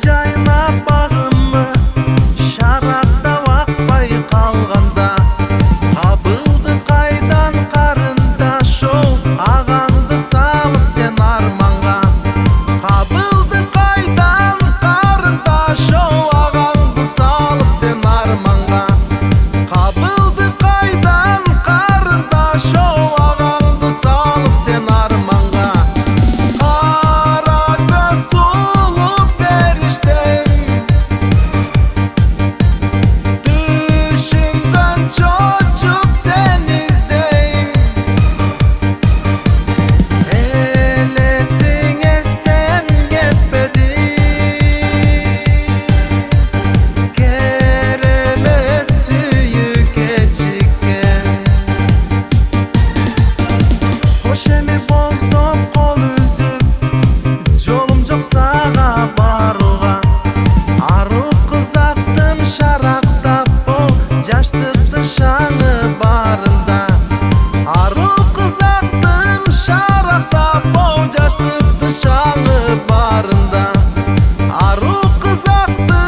жайнап багымны шаракта акпай калганда кабылды кайдан карындашоу агаңды салып сен арманга кабылды кайдан карындашоу агаңды салып сен арманга кабылды кайдан карындашоу агаңды салып сен арманга сага баруга арып кызаттым шарактап бол жаштыктын шаңы барында арып кызаттым шарактап бол жаштыктын шаңы барында арып кызаттым